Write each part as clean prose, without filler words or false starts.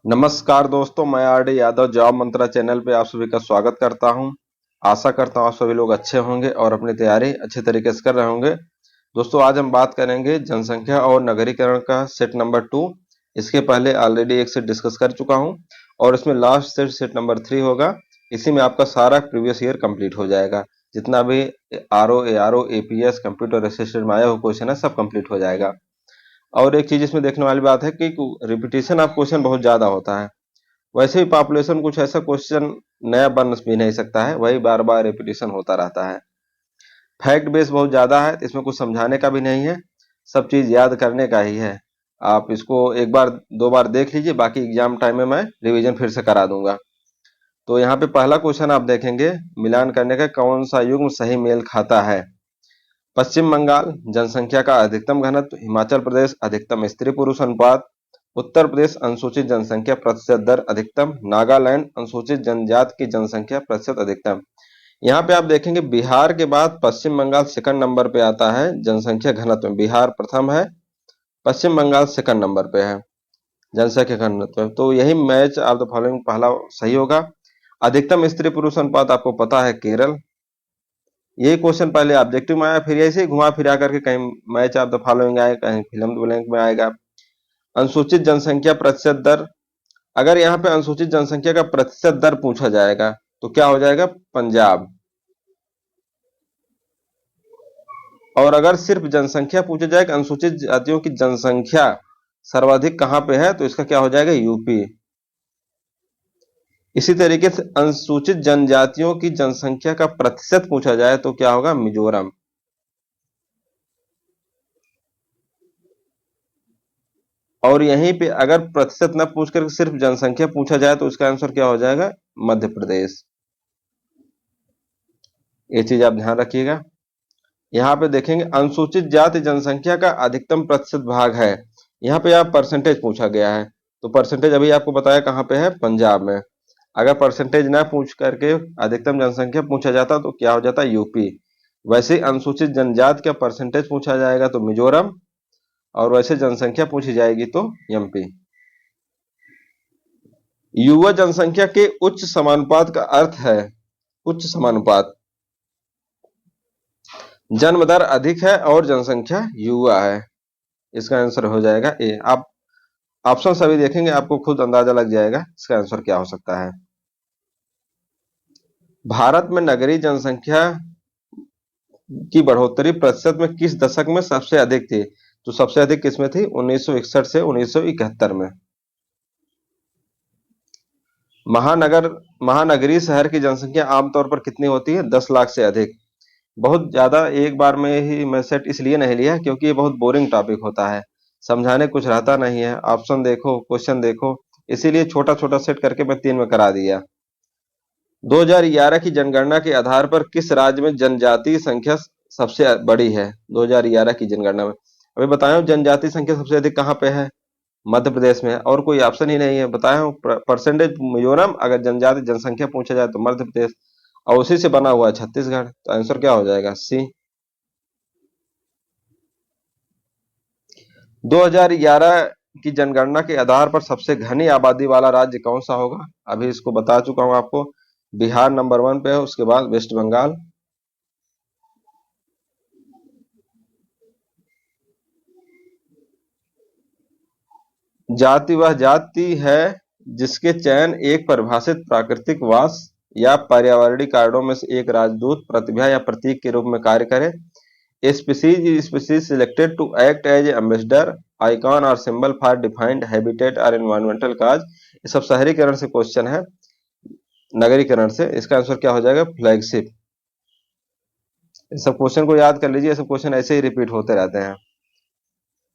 नमस्कार दोस्तों, मैं आर.डी. यादव जॉब मंत्रा चैनल पे आप सभी का स्वागत करता हूं। आशा करता हूं आप सभी लोग अच्छे होंगे और अपनी तैयारी अच्छे तरीके से कर रहे होंगे। दोस्तों, आज हम बात करेंगे जनसंख्या और नगरीकरण का सेट नंबर 2। इसके पहले ऑलरेडी एक सेट डिस्कस कर चुका हूं और इसमें लास्ट सेट सेट नंबर 3 होगा। इसी में आपका सारा प्रीवियस ईयर कंप्लीट हो जाएगा। जितना भी RO, ARO, APS, computer assistant में आया हुआ क्वेश्चन है, सब कंप्लीट हो जाएगा। और एक चीज इसमें देखने वाली बात है कि रिपीटेशन ऑफ क्वेश्चन बहुत ज्यादा होता है। वैसे भी पॉपुलेशन कुछ ऐसा क्वेश्चन नया बन भी नहीं सकता है, वही बार बार रिपीटेशन होता रहता है। फैक्ट बेस बहुत ज्यादा है, तो इसमें कुछ समझाने का भी नहीं है, सब चीज याद करने का ही है। आप इसको एक बार दो बार देख लीजिए, बाकी एग्जाम टाइम में मैं रिवीजन फिर से करा दूंगा। तो यहाँ पे पहला क्वेश्चन आप देखेंगे, मिलान करने का कौन सा युग्म सही मेल खाता है। पश्चिम बंगाल जनसंख्या का अधिकतम घनत्व, हिमाचल प्रदेश अधिकतम स्त्री पुरुष अनुपात, उत्तर प्रदेश अनुसूचित जनसंख्या प्रतिशत दर अधिकतम, नागालैंड अनुसूचित जनजाति की जनसंख्या प्रतिशत अधिकतम। यहाँ पे आप देखेंगे बिहार के बाद पश्चिम बंगाल सेकंड नंबर पे आता है जनसंख्या घनत्व में। बिहार प्रथम है, पश्चिम बंगाल सेकंड नंबर पे है जनसंख्या घनत्व में। तो यही मैच ऑफ द फॉलोइंग पहला सही होगा। अधिकतम स्त्री पुरुष अनुपात आपको पता है केरल। ये क्वेश्चन पहले ऑब्जेक्टिव में आया, फिर ऐसे ही घुमा फिरा करके कहीं मैच ऑफ द फॉलोइंग आए, कहीं फिल्म ब्लैंक में आएगा। अनुसूचित जनसंख्या प्रतिशत दर, अगर यहाँ पे अनुसूचित जनसंख्या का प्रतिशत दर पूछा जाएगा तो क्या हो जाएगा, पंजाब। और अगर सिर्फ जनसंख्या पूछा जाए कि अनुसूचित जातियों की जनसंख्या सर्वाधिक कहाँ पे है, तो इसका क्या हो जाएगा, यूपी। इसी तरीके से अनुसूचित जनजातियों की जनसंख्या का प्रतिशत पूछा जाए तो क्या होगा, मिजोरम। और यहीं पे अगर प्रतिशत न पूछ कर सिर्फ जनसंख्या पूछा जाए तो इसका आंसर क्या हो जाएगा, मध्य प्रदेश। ये चीज आप ध्यान रखिएगा। यहाँ पे देखेंगे अनुसूचित जाति जनसंख्या का अधिकतम प्रतिशत भाग है। यहाँ पे आप परसेंटेज पूछा गया है, तो परसेंटेज अभी आपको बताया कहाँ पे है, पंजाब में। अगर परसेंटेज ना पूछ करके अधिकतम जनसंख्या पूछा जाता तो क्या हो जाता, यूपी। वैसे अनुसूचित जनजाति का परसेंटेज पूछा जाएगा तो मिजोरम, और वैसे जनसंख्या पूछी जाएगी तो एमपी। युवा जनसंख्या के उच्च समानुपात का अर्थ है, उच्च समानुपात, जन्म दर अधिक है और जनसंख्या युवा है। इसका आंसर हो जाएगा ए। आप ऑप्शन सभी देखेंगे, आपको खुद अंदाजा लग जाएगा इसका आंसर क्या हो सकता है। भारत में नगरीय जनसंख्या की बढ़ोतरी प्रतिशत में किस दशक में सबसे अधिक थी, तो सबसे अधिक किसमें थी, 1961 से 1971 में। महानगर महानगरीय शहर की जनसंख्या आमतौर पर कितनी होती है, 10 लाख से अधिक। बहुत ज्यादा एक बार में ही मैं सेट इसलिए नहीं लिया क्योंकि ये बहुत बोरिंग टॉपिक होता है, समझाने कुछ रहता नहीं है। ऑप्शन देखो, क्वेश्चन देखो, इसीलिए छोटा छोटा सेट करके मैं 3 में करा दिया। 2011 की जनगणना के आधार पर किस राज्य में जनजातीय संख्या सबसे बड़ी है, 2011 की जनगणना में। अभी बताया हूँ जनजातीय संख्या सबसे अधिक कहाँ पे है, मध्य प्रदेश में है, और कोई ऑप्शन ही नहीं है। बताया हूँ परसेंटेज मिजोरम, अगर जनजाति जनसंख्या पूछा जाए तो मध्य प्रदेश, और उसी से बना हुआ है छत्तीसगढ़। तो आंसर क्या हो जाएगा, सी। 2011 की जनगणना के आधार पर सबसे घनी आबादी वाला राज्य कौन सा होगा, अभी इसको बता चुका हूं आपको। बिहार नंबर 1 पे है, उसके बाद वेस्ट बंगाल। जाति वह जाति है जिसके चयन एक परिभाषित प्राकृतिक वास या पर्यावरणीय कारणों में से एक राजदूत, प्रतिभा या प्रतीक के रूप में कार्य करे। Species is species selected to act as ambassador, icon और सिंबल फॉर डिफाइंड हैबिटेट और एनवायरमेंटल काज। ये सब शहरीकरण से क्वेश्चन है, नगरीकरण से। इसका आंसर क्या हो जाएगा, फ्लैगशिप। इस सब क्वेश्चन को याद कर लीजिए, सब क्वेश्चन ऐसे ही रिपीट होते रहते हैं।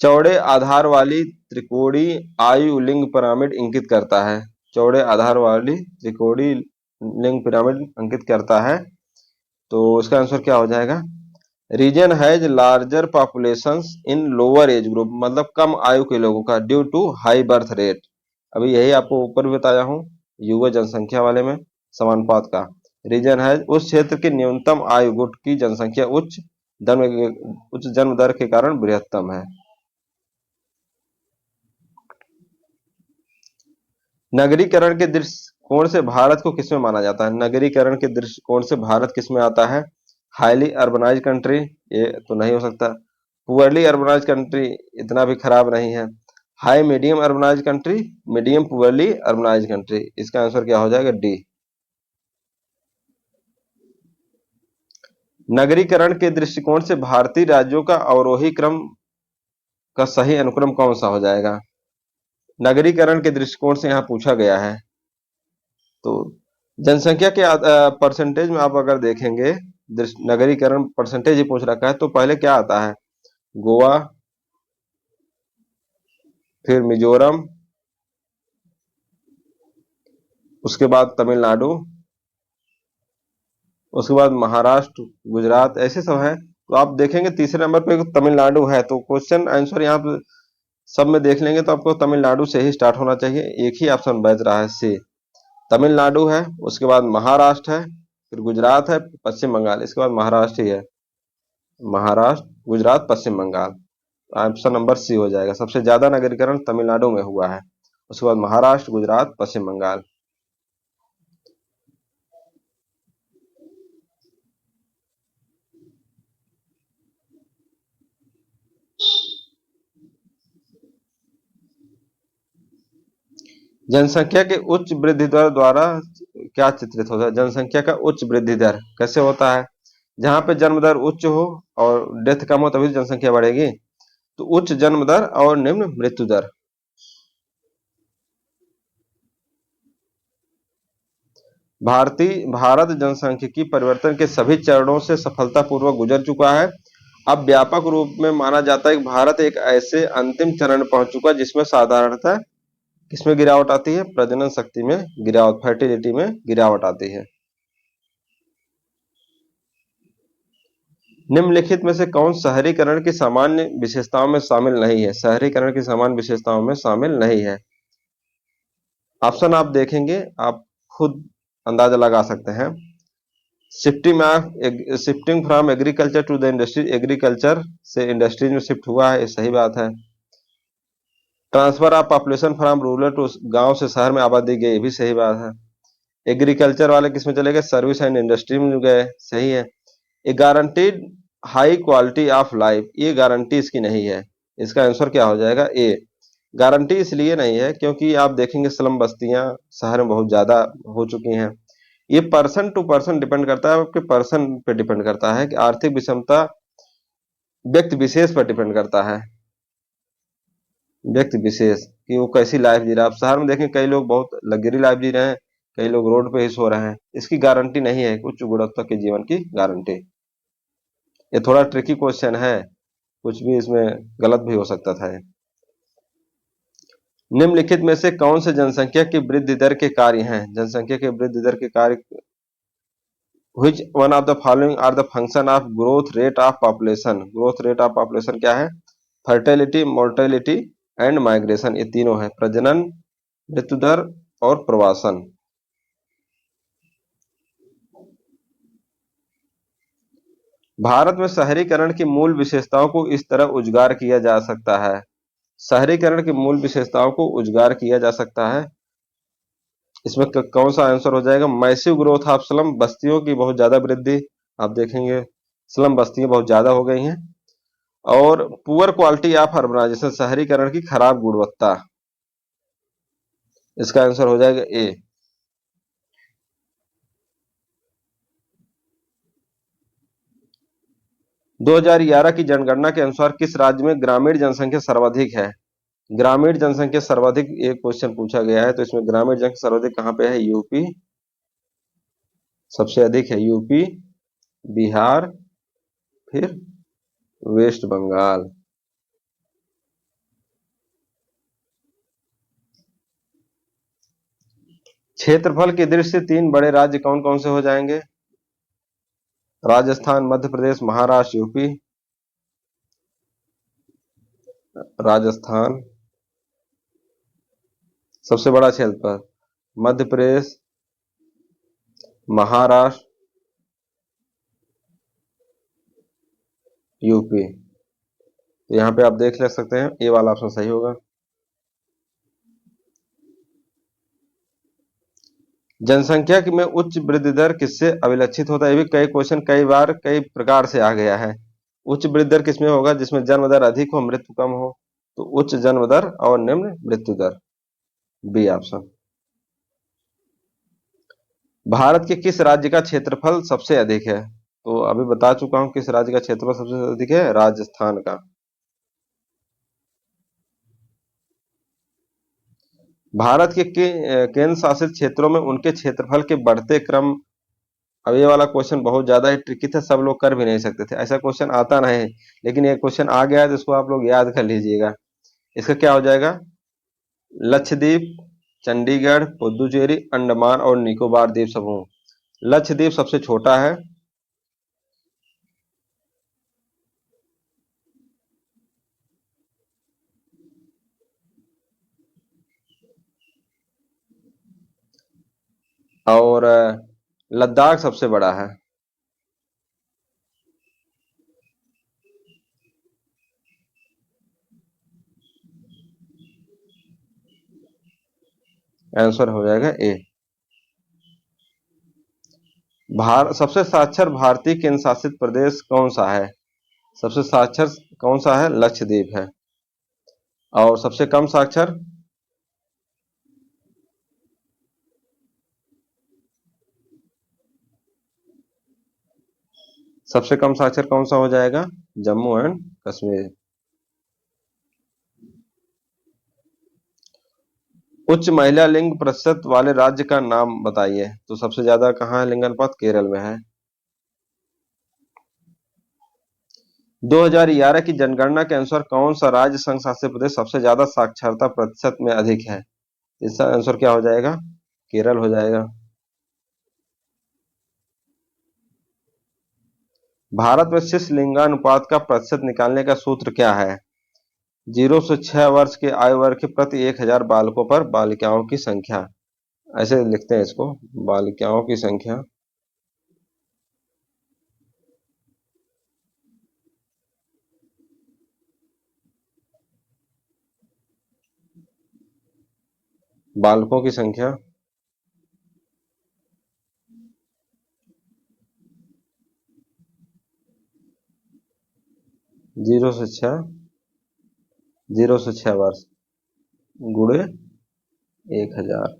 चौड़े आधार वाली त्रिकोणी आयु लिंग पिरामिड इंगित करता है। चौड़े आधार वाली त्रिकोणी लिंग पिरामिड अंकित करता है, तो इसका आंसर क्या हो जाएगा, region has larger population in lower age group, मतलब कम आयु के लोगों का, due to high birth rate. अभी यही आपको ऊपर भी बताया हूँ, युवा जनसंख्या वाले में समानुपात का। रीजन हैज, उस क्षेत्र की न्यूनतम आयु गुट की जनसंख्या उच्च जन्म दर के कारण बृहत्तम है। नगरीकरण के दृष्टिकोण से भारत को किसमें माना जाता है? नगरीकरण के दृष्टिकोण से भारत किसमें आता है? हाईली अर्बनाइज कंट्री, ये तो नहीं हो सकता। पुअरली अर्बनाइज कंट्री, इतना भी खराब नहीं है। High medium urbanise country, medium poorly urbanise country. इसका आंसर क्या हो जाएगा? डी। नगरीकरण के दृष्टिकोण से भारतीय राज्यों का अवरोही क्रम का सही अनुक्रम कौन सा हो जाएगा? नगरीकरण के दृष्टिकोण से यहाँ पूछा गया है। तो जनसंख्या के परसेंटेज में आप अगर देखेंगे, नगरीकरण परसेंटेज ही पूछ रखा है, तो पहले क्या आता है? गोवा, फिर मिजोरम, उसके बाद तमिलनाडु, उसके बाद महाराष्ट्र, गुजरात, ऐसे सब है। तो आप देखेंगे तीसरे नंबर पे तमिलनाडु है। तो क्वेश्चन आंसर यहाँ पे सब में देख लेंगे तो आपको तमिलनाडु से ही स्टार्ट होना चाहिए। एक ही ऑप्शन बच रहा है, सी। तमिलनाडु है, उसके बाद महाराष्ट्र है, फिर गुजरात है, पश्चिम बंगाल, इसके बाद महाराष्ट्र ही है। महाराष्ट्र, गुजरात, पश्चिम बंगाल। ऑप्शन नंबर सी हो जाएगा। सबसे ज्यादा नगरीकरण तमिलनाडु में हुआ है, उसके बाद महाराष्ट्र, गुजरात, पश्चिम बंगाल। जनसंख्या के उच्च वृद्धि दर द्वारा क्या चित्रित होता है? जनसंख्या का उच्च वृद्धि दर कैसे होता है? जहां पे जन्म दर उच्च हो और डेथ कम हो तभी तो जनसंख्या बढ़ेगी। तो उच्च जन्म दर और निम्न मृत्यु दर। भारत जनसांख्यिकी परिवर्तन के सभी चरणों से सफलतापूर्वक गुजर चुका है। अब व्यापक रूप में माना जाता है कि भारत एक ऐसे अंतिम चरण में पहुंच चुका है जिसमें साधारणतः किसमें गिरावट आती है? प्रजनन शक्ति में गिरावट, फर्टिलिटी में गिरावट आती है। निम्नलिखित में से कौन शहरीकरण की सामान्य विशेषताओं में शामिल नहीं है? शहरीकरण की सामान्य विशेषताओं में शामिल नहीं है। ऑप्शन आप देखेंगे, आप खुद अंदाजा लगा सकते हैं। Shifting from agriculture to the industry, agriculture से इंडस्ट्रीज में शिफ्ट हुआ है, ये सही बात है। Transfer of population from rural to, गांव से शहर में आबादी गई, ये भी सही बात है। एग्रीकल्चर वाले किसमें चले गए? सर्विस एंड इंडस्ट्री में गए, सही है। A guaranteed high quality of life, ये गारंटी इसकी नहीं है। इसका आंसर क्या हो जाएगा? ए। गारंटी इसलिए नहीं है क्योंकि आप देखेंगे स्लम बस्तियां शहर में बहुत ज्यादा हो चुकी हैं। ये पर्सन टू पर्सन डिपेंड करता है, आपके पर्सन पे डिपेंड करता है कि आर्थिक विषमता व्यक्ति विशेष पर डिपेंड करता है। व्यक्ति विशेष कि वो कैसी लाइफ जी रहा है। आप शहर में देखें कई लोग बहुत लग्जरी लाइफ जी रहे हैं, कई लोग रोड पे ही सो रहे हैं। इसकी गारंटी नहीं है उच्च गुणवत्ता के जीवन की गारंटी। ये थोड़ा ट्रिकी क्वेश्चन है, कुछ भी इसमें गलत भी हो सकता था। निम्नलिखित में से कौन से जनसंख्या की वृद्धि दर के कार्य हैं? जनसंख्या के वृद्धि दर के कार्य, which one of the following are the function of growth rate of population? growth rate of population क्या है? फर्टिलिटी, मोर्टेलिटी एंड माइग्रेशन, ये तीनों है। प्रजनन, मृत्यु दर और प्रवासन। भारत में शहरीकरण की मूल विशेषताओं को इस तरह उजागर किया जा सकता है। शहरीकरण की मूल विशेषताओं को उजागर किया जा सकता है। इसमें कौन सा आंसर हो जाएगा? मैसिव ग्रोथ ऑफ स्लम, बस्तियों की बहुत ज्यादा वृद्धि। आप देखेंगे स्लम बस्तियां बहुत ज्यादा हो गई हैं। और पुअर क्वालिटी ऑफ अर्बनाइजेशन, शहरीकरण की खराब गुणवत्ता। इसका आंसर हो जाएगा ए। दो 2011 की जनगणना के अनुसार किस राज्य में ग्रामीण जनसंख्या सर्वाधिक है? ग्रामीण जनसंख्या सर्वाधिक एक क्वेश्चन पूछा गया है, तो इसमें ग्रामीण जनसंख्या सर्वाधिक कहां पे है? यूपी सबसे अधिक है, यूपी, बिहार, फिर वेस्ट बंगाल। क्षेत्रफल की दृष्टि से तीन बड़े राज्य कौन कौन से हो जाएंगे? राजस्थान, मध्य प्रदेश, महाराष्ट्र, यूपी। राजस्थान सबसे बड़ा क्षेत्रफल, मध्य प्रदेश, महाराष्ट्र, यूपी। तो यहाँ पे आप देख ले सकते हैं, ये वाला ऑप्शन सही होगा। जनसंख्या में उच्च वृद्धि दर किससे अभिलक्षित होता है? ये भी कई क्वेश्चन कई बार कई प्रकार से आ गया है। उच्च वृद्धि दर किसमें होगा? जिसमें जन्म दर अधिक हो, मृत्यु कम हो। तो उच्च जन्म दर और निम्न मृत्यु दर, बी ऑप्शन। भारत के किस राज्य का क्षेत्रफल सबसे अधिक है? तो अभी बता चुका हूं किस राज्य का क्षेत्रफल सबसे अधिक है, राजस्थान का। भारत के केंद्र शासित क्षेत्रों में उनके क्षेत्रफल के बढ़ते क्रम। अब ये वाला क्वेश्चन बहुत ज्यादा ही ट्रिकी था, सब लोग कर भी नहीं सकते थे, ऐसा क्वेश्चन आता नहीं। लेकिन ये क्वेश्चन आ गया है तो इसको आप लोग याद कर लीजिएगा। इसका क्या हो जाएगा? लक्षद्वीप, चंडीगढ़, पुदुचेरी, अंडमान और निकोबार द्वीप समूह। लक्षद्वीप सबसे छोटा है, और लद्दाख सबसे बड़ा है। आंसर हो जाएगा ए। सबसे साक्षर भारतीय केंद्र शासित प्रदेश कौन सा है? सबसे साक्षर कौन सा है? लक्षद्वीप है। और सबसे कम साक्षर? सबसे कम साक्षर कौन सा हो जाएगा? जम्मू एंड कश्मीर। उच्च महिला लिंग प्रतिशत वाले राज्य का नाम बताइए। तो सबसे ज्यादा कहाँ है लिंगानुपात? केरल में है। 2011 की जनगणना के अनुसार कौन सा राज्य संघ शासित प्रदेश सबसे ज्यादा साक्षरता प्रतिशत में अधिक है? इसका आंसर क्या हो जाएगा? केरल हो जाएगा। भारत में शिशु लिंगानुपात का प्रतिशत निकालने का सूत्र क्या है? 0 से 6 वर्ष के आयु वर्ग के प्रति 1000 बालकों पर बालिकाओं की संख्या। ऐसे लिखते हैं इसको, बालिकाओं की संख्या। बालकों की संख्या। जीरो से छह 0 से 6 वर्ष गुणे 1000।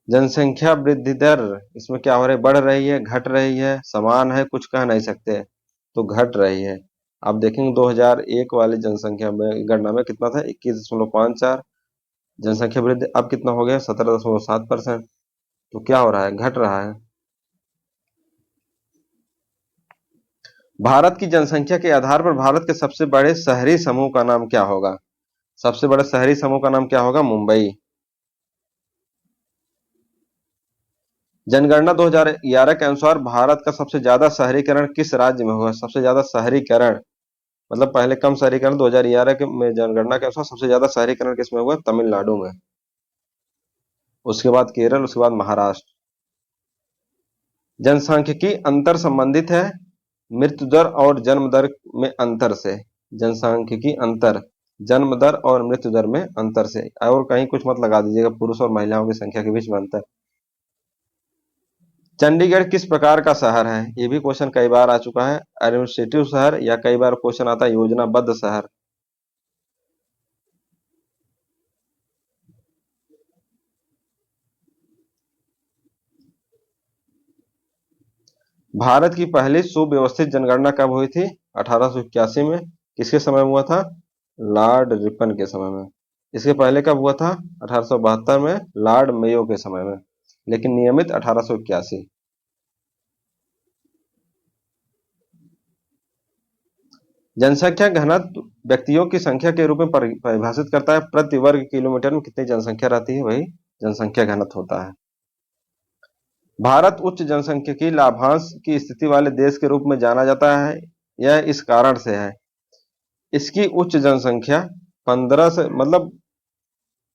जनसंख्या वृद्धि दर इसमें क्या हो रही है? बढ़ रही है, घट रही है, समान है, कुछ कह नहीं सकते। तो घट रही है। आप देखेंगे 2001 वाली जनसंख्या में गणना में कितना था? 21.54। जनसंख्या वृद्धि अब कितना हो गया? 17.7%। तो क्या हो रहा है? घट रहा है। भारत की जनसंख्या के आधार पर भारत के सबसे बड़े शहरी समूह का नाम क्या होगा? सबसे बड़े शहरी समूह का नाम क्या होगा? मुंबई। जनगणना 2011 के अनुसार भारत का सबसे ज्यादा शहरीकरण किस राज्य में हुआ? सबसे ज्यादा शहरीकरण मतलब पहले कम शहरीकरण 2011 के में जनगणना के अनुसार सबसे ज्यादा शहरीकरण किसमें हुआ? तमिलनाडु में। उसके बाद केरल, उसके बाद महाराष्ट्र। जनसांख्यिकी अंतर संबंधित है मृत्यु दर और जन्म दर में अंतर से। जनसांख्यिकी अंतर जन्म दर और मृत्यु दर में अंतर से, और कहीं कुछ मत लगा दीजिएगा, पुरुष और महिलाओं की संख्या के बीच में अंतर। चंडीगढ़ किस प्रकार का शहर है? ये भी क्वेश्चन कई बार आ चुका है। एडमिनिस्ट्रेटिव शहर या कई बार क्वेश्चन आता है योजनाबद्ध शहर। भारत की पहली सुव्यवस्थित जनगणना कब हुई थी? 1881 में। किसके समय हुआ था? लॉर्ड रिपन के समय में। इसके पहले कब हुआ था? 1872 में, लॉर्ड मेयो के समय में। लेकिन नियमित 1881। जनसंख्या घनत्व व्यक्तियों की संख्या के रूप में परिभाषित करता है। प्रति वर्ग किलोमीटर में कितनी जनसंख्या रहती है, वही जनसंख्या घनत्व होता है। भारत उच्च जनसंख्या की लाभांश की स्थिति वाले देश के रूप में जाना जाता है। यह इस कारण से है, इसकी उच्च जनसंख्या 15 से मतलब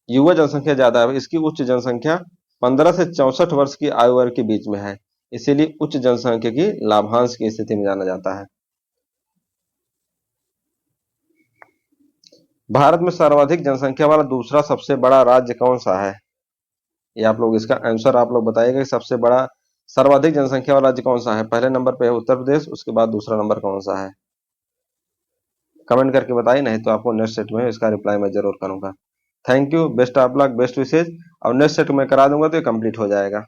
युवा जनसंख्या ज्यादा है, इसकी उच्च जनसंख्या 15 से 64 वर्ष की आयु वर्ग के बीच में है। इसीलिए उच्च जनसंख्या की लाभांश की स्थिति में जाना जाता है। भारत में सर्वाधिक जनसंख्या वाला दूसरा सबसे बड़ा राज्य कौन सा है? ये आप लोग इसका आंसर आप लोग बताइएगा कि सबसे बड़ा सर्वाधिक जनसंख्या वाला राज्य कौन सा है। पहले नंबर पे है उत्तर प्रदेश, उसके बाद दूसरा नंबर कौन सा है, कमेंट करके बताइए, नहीं तो आपको नेक्स्ट सेट में इसका रिप्लाई मैं जरूर करूंगा। Thank you, best of luck, best wishes. और नेक्स्ट सेट में करा दूंगा तो ये कंप्लीट हो जाएगा।